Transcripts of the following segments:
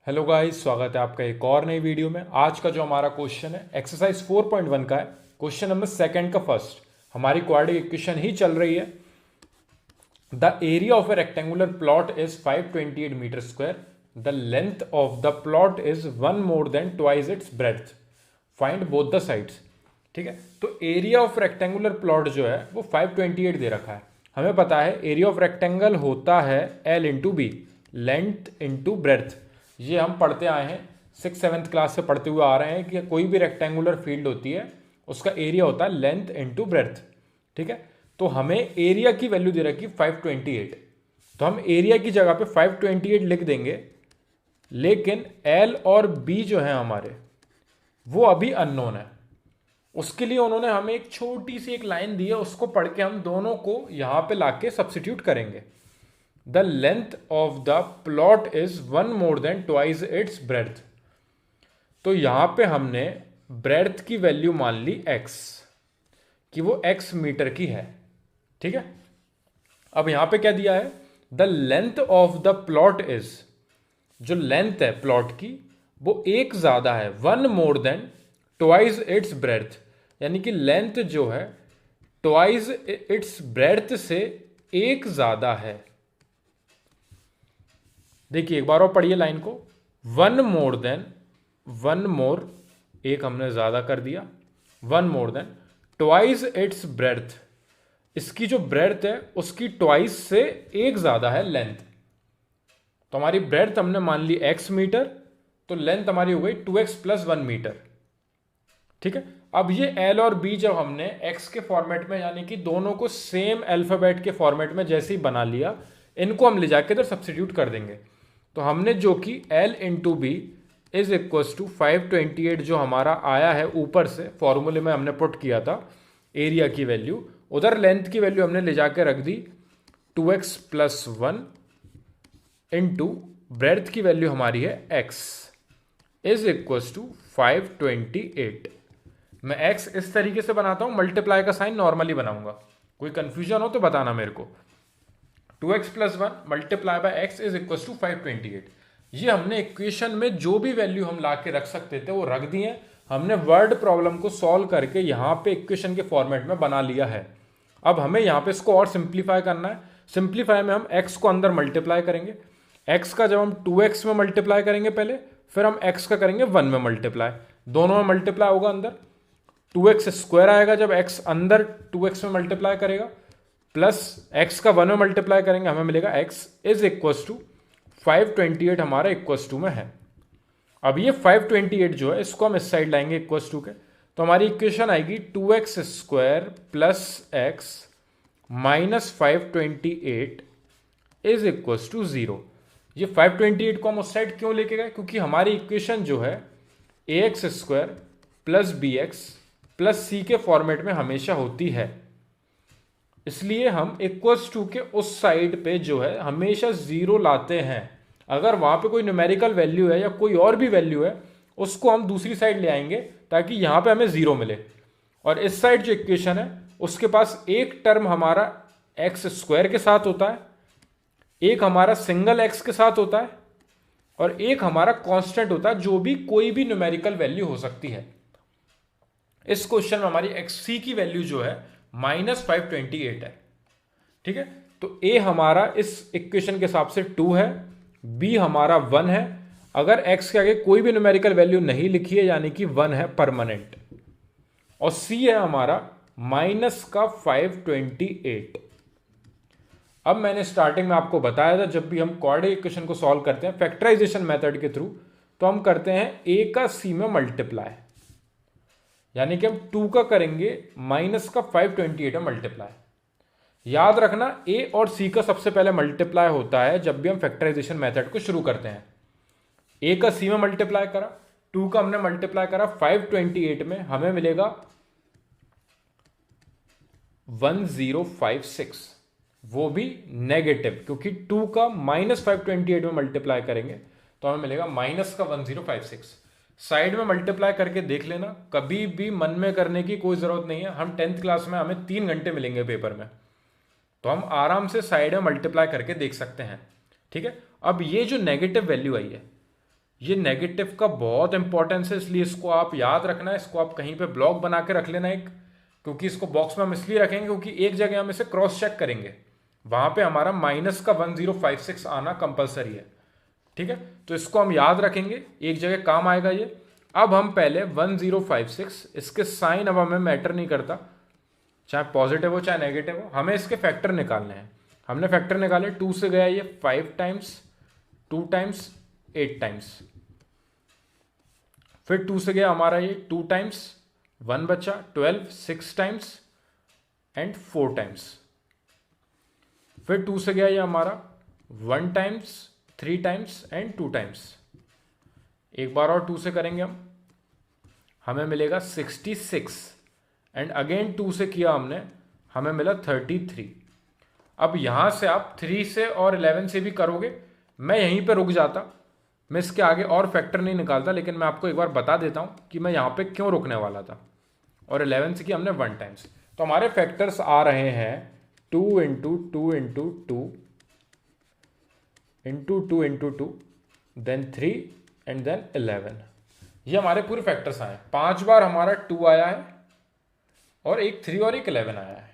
Hello guys, स्वागत है आपका एक और नई वीडियो में। आज का जो हमारा क्वेश्चन है एक्सरसाइज 4.1 का है, क्वेश्चन नंबर सेकंड का फर्स्ट। हमारी क्वाड्रेटिक इक्वेशन ही चल रही है। The area of a rectangular plot is 528 metre square. The length of the plot is one more than twice its breadth. Find both the sides. ठीक है, तो area of rectangular plot जो है वो 528 दे रखा है। हमें पता है एरिया ऑफ रेक्टेंगल होता है L into B, length into breadth. ये हम पढ़ते आए हैं, 6th-7th क्लास से पढ़ते हुए आ रहे हैं कि कोई भी रेक्टेंगुलर फील्ड होती है उसका एरिया होता है लेंथ इंटू ब्रेड्थ। ठीक है, तो हमें एरिया की वैल्यू दे रखी 528, तो हम एरिया की जगह पे 528 लिख देंगे। लेकिन L और B जो है हमारे वो अभी अननोन है। उसके लिए उन्होंने हमें एक छोटी सी एक लाइन दी है, उसको पढ़ के हम दोनों को यहां पे लाके सब्स्टिट्यूट करेंगे। The length of the plot is one more than twice its breadth. तो यहां पे हमने ब्रेड्थ की वैल्यू मान ली x, कि वो x मीटर की है। ठीक है, अब यहां पे क्या दिया है, the length of the plot is, जो लेंथ है प्लॉट की वो एक ज्यादा है, one more than twice its breadth, यानी कि लेंथ जो है ट्वाइस इट्स ब्रेड्थ से एक ज्यादा है। देखिए एक बार और पढ़िए लाइन को, one more then, one more एक हमने ज्यादा कर दिया, one more than twice its breadth, इसकी जो ब्रेड्थ है उसकी ट्वाइस से एक ज्यादा है लेंथ। तो हमारी ब्रेड्थ हमने मान ली x मीटर, तो लेंथ हमारी हो गई 2x प्लस 1 मीटर। ठीक है, अब ये L और B जब हमने x के फॉर्मेट में, यानी कि दोनों को सेम अल्फाबेट के फॉर्मेट में जैसे ही बना लिया, इनको हम ले जाके इधर सब्स्टिट्यूट कर देंगे। तो हमने जो कि L into B is equals to 528 जो हमारा आया है ऊपर से फॉर्मूले में हमने पुट किया था एरिया की वैल्यू, उधर लेंथ की वैल्यू हमने ले जाके रख दी 2x प्लस 1 इंटू ब्रेड्थ की वैल्यू हमारी है x इज इक्वल्स टू 528। मैं x इस तरीके से बनाता हूं, मल्टीप्लाई का साइन नॉर्मली बनाऊंगा, कोई कंफ्यूजन हो तो बताना मेरे को। 2x plus 1 multiply by x is equal to 528। ये हमने इक्वेशन में जो भी वैल्यू हम ला के रख सकते थे वो रख दी है। हमने वर्ड प्रॉब्लम को सॉल्व करके यहाँ पे इक्वेशन के फॉर्मेट में बना लिया है। अब हमें यहाँ पे इसको और सिंप्लीफाई करना है। सिंप्लीफाई में हम x को अंदर मल्टीप्लाई करेंगे। x का जब हम 2x में मल्टीप्लाई करेंगे पहले, फिर हम x का करेंगे 1 में मल्टीप्लाई, दोनों में मल्टीप्लाई होगा, अंदर 2x स्क्वायर आएगा जब x अंदर 2x में मल्टीप्लाई करेगा, प्लस x का 1 में मल्टीप्लाई करेंगे, हमें मिलेगा x इज इक्वल्स टू 528 हमारा इक्वल्स टू में है। अब ये 528 जो है इसको हम इस साइड लाएंगे इक्वल्स टू के, तो हमारी इक्वेशन आएगी 2x square plus x minus 528 is equals to 0। ये 528 को हम उस साइड क्यों लेके गए, क्योंकि हमारी इक्वेशन जो है ax square plus bx plus c के फॉर्मेट में हमेशा होती है, इसलिए हम इक्वल्स टू के उस साइड पे जो है हमेशा 0 लाते हैं। अगर वहां पे कोई न्यूमेरिकल वैल्यू है या कोई और भी वैल्यू है उसको हम दूसरी साइड ले आएंगे ताकि यहां पे हमें 0 मिले। और इस साइड जो इक्वेशन है उसके पास एक टर्म हमारा एक्स स्क्वायर के साथ होता है, एक हमारा सिंगल एक्स के साथ होता है, और एक हमारा कांस्टेंट होता है जो भी कोई भी न्यूमेरिकल वैल्यू हो सकती है। इस क्वेश्चन में हमारी एक्स की वैल्यू जो है माइनस 528 है। ठीक है, तो a हमारा इस इक्वेशन के हिसाब से 2 है, b हमारा 1 है, अगर x के आगे कोई भी न्यूमेरिकल वैल्यू नहीं लिखी है यानी कि 1 है परमानेंट, और c है हमारा माइनस का 528। अब मैंने स्टार्टिंग में आपको बताया था जब भी हम क्वाड्रेटिक इक्वेशन को सॉल्व करते हैं फैक्टराइजेशन मेथड के थ्रू, तो हम करते हैं a का c में मल्टीप्लाई, यानी कि हम 2 का करेंगे माइनस का 528 में मल्टीप्लाई। याद रखना a और c का सबसे पहले मल्टीप्लाई होता है जब भी हम फैक्टराइजेशन मेथड को शुरू करते हैं। a का c में मल्टीप्लाई करा, 2 का हमने मल्टीप्लाई करा 528 में, हमें मिलेगा 1056, वो भी नेगेटिव, क्योंकि 2 का माइनस 528 में मल्टीप्लाई करेंगे तो हमें मिलेगा माइनस का 1056। साइड में मल्टीप्लाई करके देख लेना, कभी भी मन में करने की कोई जरूरत नहीं है। हम 10th क्लास में हमें 3 घंटे मिलेंगे पेपर में, तो हम आराम से साइड में मल्टीप्लाई करके देख सकते हैं। ठीक है, अब ये जो नेगेटिव वैल्यू आई है ये नेगेटिव का बहुत इंपॉर्टेंस है, इसलिए इसको आप याद रखना है, इसको आप कहीं पे ब्लॉक बना के रख लेना एक, क्योंकि इसको बॉक्स में हम इसलिए रखेंगे क्योंकि एक जगह हम इसे क्रॉस चेक करेंगे, वहां पे हमारा माइनस का 1056 आना कंपलसरी है। ठीक है, तो इसको हम याद रखेंगे, एक जगह काम आएगा ये। अब हम पहले 1056, इसके साइन अब हमें मैटर नहीं करता, चाहे पॉजिटिव हो चाहे नेगेटिव हो, हमें इसके फैक्टर निकालने हैं। हमने फैक्टर निकाले, 2 से गया ये 5 टाइम्स, 2 टाइम्स, 8 टाइम्स, फिर 2 से गया हमारा ये 2 टाइम्स, 1 बचा 12, 6 टाइम्स एंड 4 टाइम्स, फिर 2 से गया ये हमारा 1 टाइम्स, 3 टाइम्स एंड 2 टाइम्स। एक बार और 2 से करेंगे हम, हमें मिलेगा 66 एंड अगेन 2 से किया हमने, हमें मिला 33। अब यहां से आप 3 से और 11 से भी करोगे, मैं यहीं पे रुक जाता, मैं इसके आगे और फैक्टर नहीं निकालता, लेकिन मैं आपको एक बार बता देता हूं कि मैं यहां पे क्यों रुकने वाला था। और 11 से किया हमने 1 टाइम्स, तो हमारे फैक्टर्स आ रहे हैं 2 into 2 into 2 into 2 into 2, then 3 and then 11। ये हमारे पूरे फैक्टर्स आए, 5 बार हमारा 2 आया है और एक 3 और एक 11 आया है।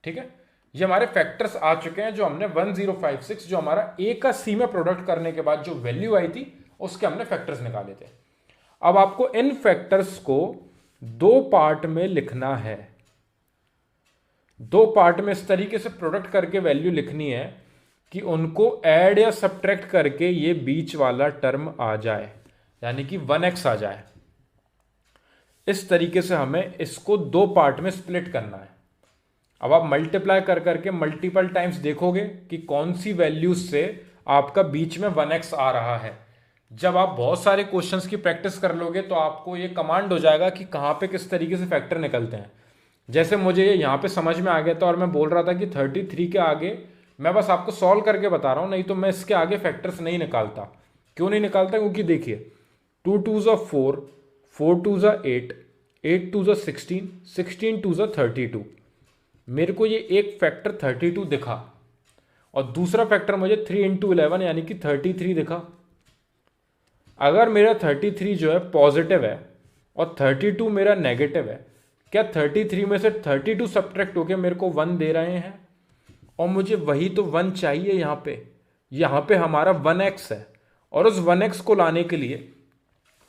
ठीक है, ये हमारे फैक्टर्स आ चुके हैं जो हमने 1056, जो हमारा ए का सी में प्रोडक्ट करने के बाद जो वैल्यू आई थी उसके हमने फैक्टर्स निकाले थे। अब आपको इन फैक्टर्स को 2 पार्ट में लिखना है, 2 पार्ट में इस तरीके से प्रोडक्ट करके वैल्यू लिखनी है कि उनको ऐड या सब्ट्रैक्ट करके ये बीच वाला टर्म आ जाए, यानी कि 1x आ जाए। इस तरीके से हमें इसको 2 पार्ट में स्प्लिट करना है। अब आप मल्टीप्लाई कर करके मल्टीपल टाइम्स देखोगे कि कौन सी वैल्यूज से आपका बीच में 1x आ रहा है। जब आप बहुत सारे क्वेश्चंस की प्रैक्टिस कर लोगे तो आपको ये कमांड हो जाएगा कि कहाँ पे किस तरीके से फैक्टर निकलते हैं। जैसे मुझे ये यहाँ पे समझ में आ गया था और मैं बोल रहा था कि 33 के आगे मैं बस आपको सॉल्व करके बता रहा हूँ, नहीं तो मैं इसके आगे फैक्टर्स नहीं निकालता। क्यों नहीं निकालता? क्योंकि देखिए 2 2 4, 4 2 8, 8 2 16, 16 2 32। मेरे को ये एक फैक्टर 32 दिखा और दूसरा फैक्टर मुझे 3 इंटू 11 यानी कि 33 दिखा। अगर मेरा 33 जो है पॉजिटिव है और 32 मेरा नेगेटिव है, क्या 33 में से 32 सब्ट्रैक्ट होकर मेरे को 1 दे रहे हैं? और मुझे वही तो 1 चाहिए यहाँ पे हमारा 1x है, और उस 1x को लाने के लिए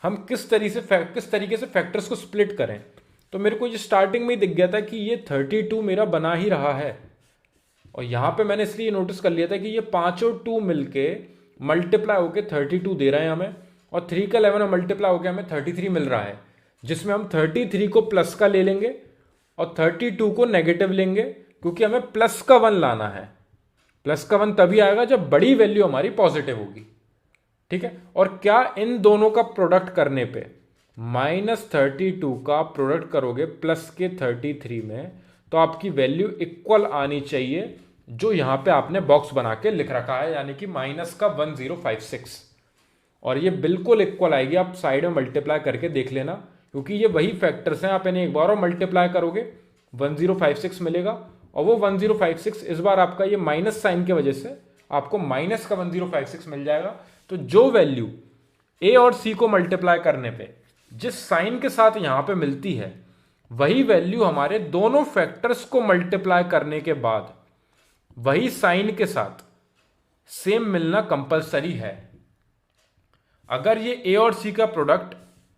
हम किस तरीके से फैक्टर्स को स्प्लिट करें। तो मेरे को ये स्टार्टिंग में ही दिख गया था कि ये 32 मेरा बना ही रहा है, और यहाँ पे मैंने इसलिए नोटिस कर लिया था कि ये पांचों 2 मिलके मल्टीप्लाई होके 32 दे रहे हैं हमें, और 3 का 11 मल्टीप्लाई होकर हमें 33 मिल रहा है, जिसमें हम 33 को प्लस का ले लेंगे और 32 को नेगेटिव लेंगे, क्योंकि हमें प्लस का 1 लाना है। प्लस का 1 तभी आएगा जब बड़ी वैल्यू हमारी पॉजिटिव होगी। ठीक है, और क्या इन दोनों का प्रोडक्ट करने पे -32 का प्रोडक्ट करोगे प्लस के 33 में, तो आपकी वैल्यू इक्वल आनी चाहिए जो यहां पे आपने बॉक्स बना के लिख रखा है, यानी कि माइनस का 1056, और ये बिल्कुल इक्वल आएगी। आप साइड में मल्टीप्लाई करके देख लेना, क्योंकि ये वही फैक्टर्स हैं। आप इन्हें एक बार और मल्टीप्लाई करोगे 1056 मिलेगा, और वो 1056 इस बार आपका ये माइनस साइन की वजह से आपको माइनस का 1056 मिल जाएगा। तो जो वैल्यू ए और सी को मल्टीप्लाई करने पे जिस साइन के साथ यहां पे मिलती है, वही वैल्यू हमारे दोनों फैक्टर्स को मल्टीप्लाई करने के बाद वही साइन के साथ सेम मिलना कंपलसरी है। अगर ये ए और सी का प्रोडक्ट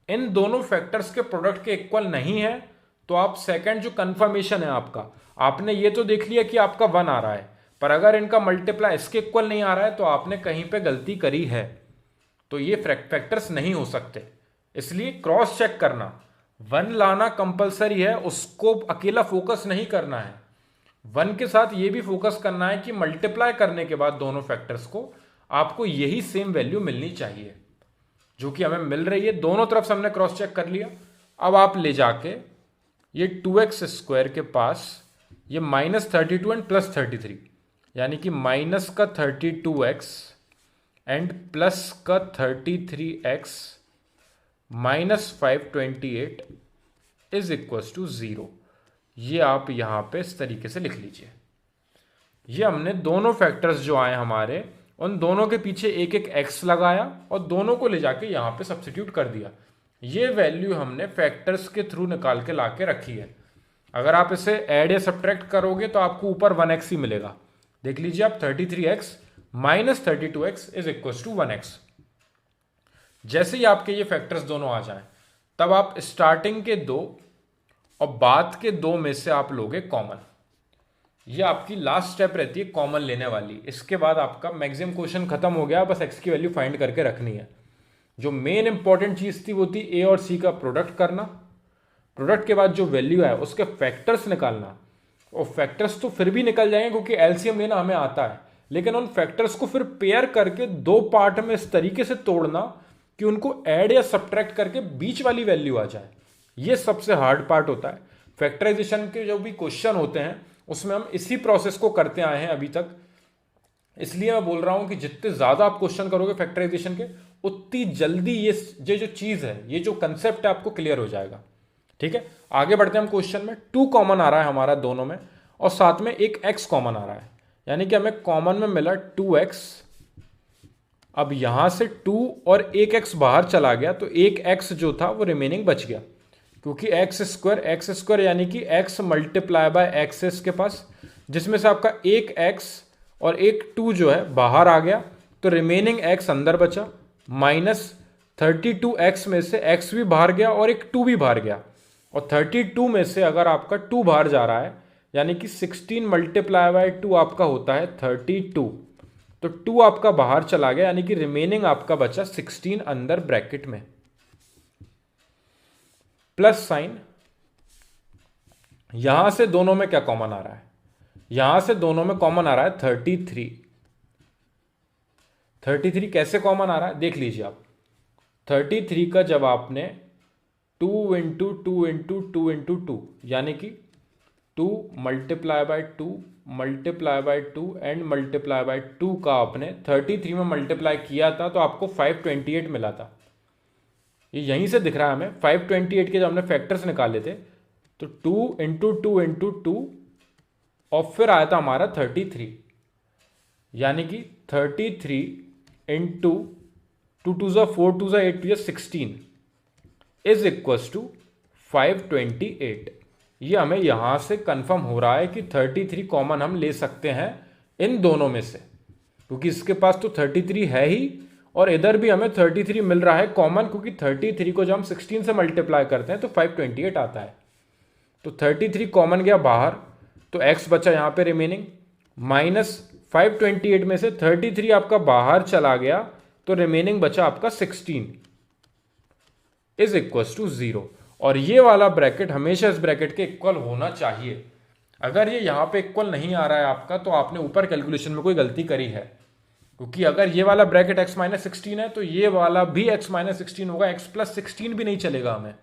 इन दोनों फैक्टर्स के प्रोडक्ट के इक्वल नहीं है, तो आप सेकंड जो कंफर्मेशन है आपका, आपने ये तो देख लिया कि आपका 1 आ रहा है, पर अगर इनका मल्टीप्लाई इसके इक्वल नहीं आ रहा है तो आपने कहीं पे गलती करी है, तो ये फैक्टर्स नहीं हो सकते। इसलिए क्रॉस चेक करना, 1 लाना कंपलसरी है, उसको अकेला फोकस नहीं करना है। 1 के साथ ये भी फोकस करना है कि मल्टीप्लाई करने के बाद दोनों फैक्टर्स को आपको यही सेम वैल्यू मिलनी चाहिए, जो कि हमें मिल रही है। दोनों तरफ से हमने क्रॉस चेक कर लिया। अब आप ले जाके ये 2x² के पास ये -32 एंड +33, यानी कि माइनस का 32x एंड प्लस का 33x -528 इज इक्वल टू 0। ये आप यहां पे इस तरीके से लिख लीजिए। ये हमने दोनों फैक्टर्स जो आए हमारे उन दोनों के पीछे एक एक x लगाया और दोनों को ले जाके यहाँ पे सब्स्टिट्यूट कर दिया। ये वैल्यू हमने फैक्टर्स के थ्रू निकाल के ला के रखी है। अगर आप इसे ऐड या सब्ट्रैक्ट करोगे तो आपको ऊपर 1x ही मिलेगा। देख लीजिए आप 33x minus 32x is equal to 1x। जैसे ही आपके ये फैक्टर्स दोनों आ जाएं तब आप स्टार्टिंग के दो और बाद के दो में से आप लोगे कॉमन। ये आपकी लास्ट स्टेप रहती है कॉमन लेने वाली। इसके बाद आपका मैक्सिमम क्वेश्चन खत्म हो गया, बस x की वैल्यू फाइंड करके रखनी है। जो मेन इंपॉर्टेंट चीज थी वो थी a और c का प्रोडक्ट करना, प्रोडक्ट के बाद जो वैल्यू है उसके फैक्टर्स निकालना। और फैक्टर्स तो फिर भी निकल जाएंगे क्योंकि एलसीएम लेना हमें आता है, लेकिन उन फैक्टर्स को फिर पेयर करके दो पार्ट में इस तरीके से तोड़ना कि उनको ऐड या सब्ट्रैक्ट करके बीच वाली वैल्यू आ जाए। ये सबसे हार्ड पार्ट होता है। फैक्टराइजेशन के जो भी क्वेश्चन होते हैं उसमें हम इसी प्रोसेस को करते आए हैं अभी तक। इसलिए मैं बोल रहा हूं कि जितने ज्यादा आप क्वेश्चन करोगे फैक्टराइजेशन के, उतनी जल्दी ये जो चीज है, ये जो कंसेप्ट है आपको क्लियर हो जाएगा। ठीक है, आगे बढ़ते हैं हम क्वेश्चन में। 2 कॉमन आ रहा है हमारा दोनों में और साथ में एक x कॉमन आ रहा है, यानी कि हमें कॉमन में मिला 2x। अब यहां से 2 और एक x बाहर चला गया तो एक x जो था वो रिमेनिंग बच गया, क्योंकि एक्स स्क्वायर यानी कि x मल्टीप्लाई बाय एक्स है इसके पास, जिसमें से आपका एक x और एक 2 जो है बाहर आ गया तो रिमेनिंग x अंदर बचा। माइनस 32x में से x भी बाहर गया और एक 2 भी बाहर गया, और 32 में से अगर आपका 2 बाहर जा रहा है यानी कि 16 मल्टीप्लाई बाय 2 आपका होता है 32, तो 2 आपका बाहर चला गया यानी कि रिमेनिंग आपका बचा 16 अंदर ब्रैकेट में। प्लस साइन, यहां से दोनों में क्या कॉमन आ रहा है? यहां से दोनों में कॉमन आ रहा है 33। 33 कैसे कॉमन आ रहा है देख लीजिए आप। 33 का जब आपने 2 इंटू 2 इंटू 2 इंटू 2 यानी कि 2 multiply by 2 multiply by 2 and multiply by 2 का आपने 33 में मल्टीप्लाई किया था तो आपको 528 मिला था। ये यहीं से दिख रहा है हमें। 528 के जब हमने फैक्टर्स निकाले थे तो 2 इंटू 2 इंटू 2 और फिर आया था हमारा 33, यानी कि 33 इंटू 2 2 ज़ा 4 2 ज़ा 8 2 16 इज इक्वल्स टू 528। ये हमें यहां से कंफर्म हो रहा है कि 33 कॉमन हम ले सकते हैं इन दोनों में से, क्योंकि इसके पास तो 33 है ही और इधर भी हमें 33 मिल रहा है कॉमन, क्योंकि 33 को जब हम 16 से मल्टीप्लाई करते हैं तो 528 आता है। तो 33 कॉमन गया बाहर तो x बचा यहां पे रिमेनिंग, माइनस 528 में से 33 आपका बाहर चला गया तो रिमेनिंग बचा आपका 16 इज इक्वल्स टू 0। और ये वाला ब्रैकेट हमेशा इस ब्रैकेट के इक्वल होना चाहिए। अगर ये यहां पे इक्वल नहीं आ रहा है आपका तो आपने ऊपर कैलकुलेशन में कोई गलती करी है, क्योंकि अगर ये वाला ब्रैकेट x माइनस 16 है तो ये वाला भी x माइनस 16 होगा, x प्लस 16 भी नहीं चलेगा हमें।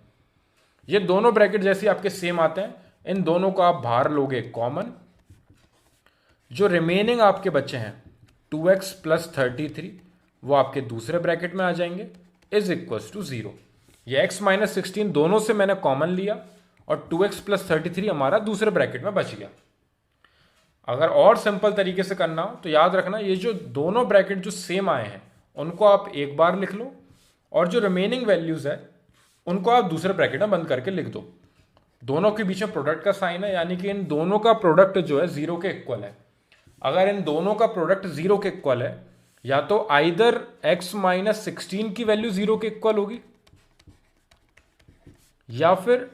ये दोनों ब्रैकेट जैसे आपके सेम आते हैं, इन दोनों को आप बाहर लोगे कॉमन। जो रिमेनिंग आपके बच्चे हैं 2x प्लस 33 वो आपके दूसरे ब्रैकेट में आ जाएंगे इज इक्वल्स टू 0। ये x माइनस 16 दोनों से मैंने कॉमन लिया और 2x प्लस 33 हमारा दूसरे ब्रैकेट में बच गया। अगर और सिंपल तरीके से करना हो तो याद रखना ये जो दोनों ब्रैकेट जो सेम आए हैं उनको आप एक बार लिख लो और जो रिमेनिंग वैल्यूज है उनको आप दूसरे ब्रैकेट में बंद करके लिख दो। दोनों के बीच में प्रोडक्ट का साइन है, यानी कि इन दोनों का प्रोडक्ट जो है 0 के इक्वल है। अगर इन दोनों का प्रोडक्ट 0 के इक्वल है या तो आइदर x माइनस 16 की वैल्यू 0 के इक्वल होगी या फिर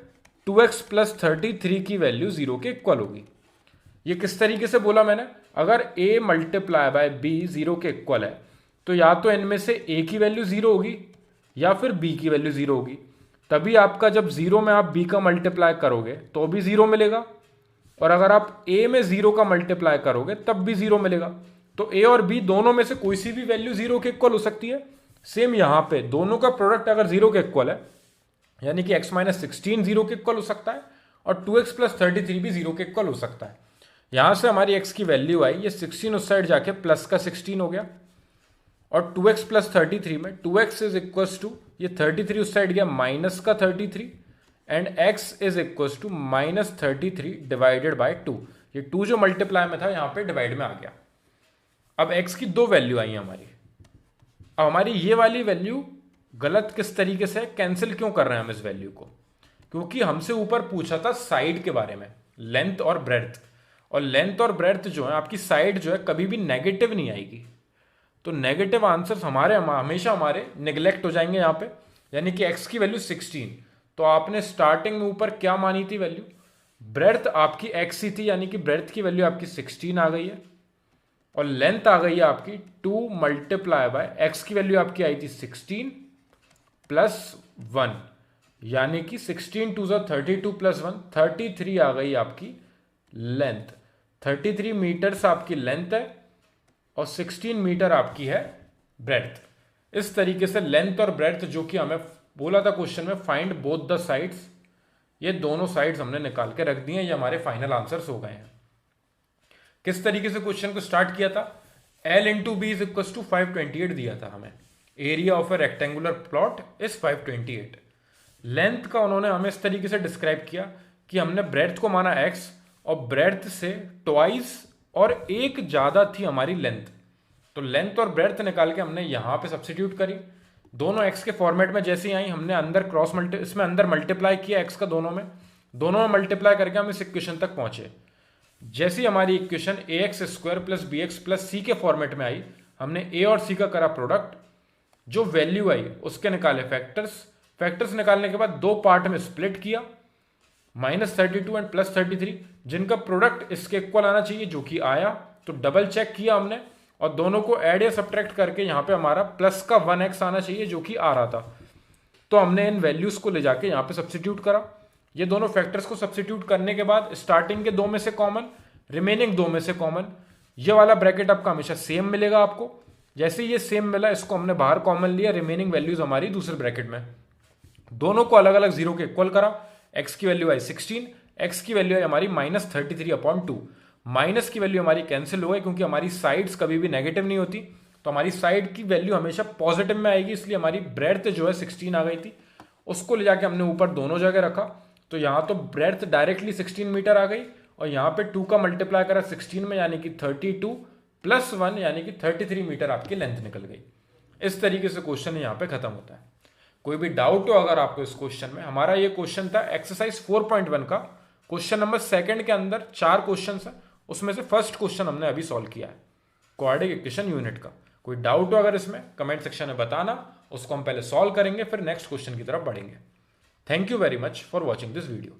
2x प्लस 33 की वैल्यू 0 के इक्वल होगी। ये किस तरीके से बोला मैंने? अगर a मल्टीप्लाई बाय b 0 के इक्वल है तो या तो इनमें से a की वैल्यू 0 होगी या फिर b की वैल्यू 0 होगी। तभी आपका जब 0 में आप b का मल्टीप्लाई करोगे तो भी 0 मिलेगा, और अगर आप a में 0 का मल्टीप्लाई करोगे तब भी 0 मिलेगा। तो a और b दोनों में से कोई सी भी वैल्यू 0 के इक्वल हो सकती है। सेम यहां पे दोनों का प्रोडक्ट अगर 0 के इक्वल है यानी कि x माइनस 16 0 के इक्वल हो सकता है और 2x प्लस 33 भी 0 के इक्वल हो सकता है। यहां से हमारी x की वैल्यू आई, ये 16 उस साइड जाके प्लस का 16 हो गया और 2x प्लस 33 में 2x इज इक्वल्स टू ये 33 उस साइड गया माइनस का 33 and x is equals to minus 33 divided by 2। ये 2 जो मल्टीप्लाई में था यहां पे डिवाइड में आ गया। अब x की दो वैल्यू आई है हमारी। अब हमारी ये वाली वैल्यू गलत किस तरीके से, कैंसिल क्यों कर रहे हैं हम इस वैल्यू को, क्योंकि हमसे ऊपर पूछा था साइड के बारे में, लेंथ और ब्रेड्थ, और लेंथ और ब्रेड्थ जो है आपकी साइड जो है कभी भी नेगेटिव नहीं आएगी। तो नेगेटिव आंसर्स हमारे हमेशा हमारे निगलेक्ट हो जाएंगे यहाँ पे। यानी कि x की वैल्यू 16, तो आपने स्टार्टिंग में ऊपर क्या मानी थी वैल्यू, ब्रेड्थ आपकी x ही थी, यानी कि ब्रेड्थ की वैल्यू आपकी 16 आ गई है, और लेंथ आ गई है आपकी 2 मल्टीप्लाई बाय x की वैल्यू आपकी आई थी 16 प्लस 1, यानी कि 16 टू ज़ा 32 प्लस 1 33 आ गई आपकी लेंथ। 33 मीटर्स आपकी लेंथ है और 16 मीटर आपकी है ब्रेड्थ। इस तरीके से लेंथ और ब्रेड्थ जो कि हमें बोला था क्वेश्चन में, फाइंड बोथ द साइड्स, ये दोनों साइड्स हमने निकाल के रख दिए, ये हमारे फाइनल आंसर्स हो गए हैं। किस तरीके से क्वेश्चन को स्टार्ट किया था, L into B is equal to 528 दिया था हमें, area of a rectangular plot is 528। Length का उन्होंने हमें इस तरीके से डिस्क्राइब किया कि हमने ब्रेड्थ को माना x और ब्रेड्थ से ट्वाइस और एक ज्यादा थी हमारी लेंथ, तो लेंथ और ब्रेड्थ निकाल के हमने यहां पे सब्स्टिट्यूट करी, दोनों x के फॉर्मेट में जैसे ही आई हमने अंदर इसमें अंदर मल्टीप्लाई किया x का दोनों में मल्टीप्लाई करके हम इस इक्वेशन तक पहुंचे। जैसी हमारी equation ax square plus B X plus C के फॉर्मेट में आई, हमने a और c का करा प्रोडक्ट, जो वैल्यू आई उसके निकाले फैक्टर्स निकालने के बाद दो पार्ट में स्प्लिट किया, -32 एंड +33, जिनका प्रोडक्ट इसके इक्वल आना चाहिए, जो कि आया, तो डबल चेक किया हमने और दोनों को ऐड या सब्ट्रैक्ट करके यहाँ पे हमारा प्लस का 1x आना चाहिए, जो कि आ रहा था। तो हमने इन वैल्यूज को ले जाके यहाँ पे सब्स्टिट्यूट करा। ये दोनों फैक्टर्स को सब्स्टिट्यूट करने के बाद स्टार्टिंग के 2 में से कॉमन, रिमेनिंग 2 में से कॉमन, ये वाला ब्रैकेट आपका हमेशा सेम मिलेगा आपको। जैसे ये सेम मिला, इसको हमने बाहर कॉमन लिया, रिमेनिंग वैल्यूज हमारी दूसरे ब्रैकेट में, दोनों को अलग अलग 0 के इक्वल करा। x की वैल्यू आई 16, x की वैल्यू आई हमारी -33/2, माइनस की वैल्यू हमारी कैंसिल हो गई क्योंकि हमारी साइड्स कभी भी नेगेटिव नहीं होती, तो हमारी साइड की वैल्यू हमेशा पॉजिटिव में आएगी, इसलिए हमारी ब्रेड्थ जो है 16 आ गई थी, उसको ले जाके हमने ऊपर दोनों जगह रखा। तो यहाँ तो ब्रेड्थ डायरेक्टली 16 मीटर आ गई और यहाँ पे 2 का मल्टीप्लाई करा 16 में, यानी कि 32 प्लस 1 यानी कि 33 मीटर आपकी लेंथ निकल गई। इस तरीके से क्वेश्चन यहाँ पे खत्म होता है। कोई भी डाउट हो अगर आपको इस क्वेश्चन में, हमारा ये क्वेश्चन था एक्सरसाइज 4.1 का क्वेश्चन नंबर 2 के अंदर 4 क्वेश्चन है, उसमें से फर्स्ट क्वेश्चन हमने अभी सॉल्व किया है, क्वाड्रेटिक इक्वेशन यूनिट का। कोई डाउट हो अगर इसमें, कमेंट सेक्शन में बताना, उसको हम पहले सॉल्व करेंगे, फिर नेक्स्ट क्वेश्चन की तरफ बढ़ेंगे। Thank you very much for watching this video.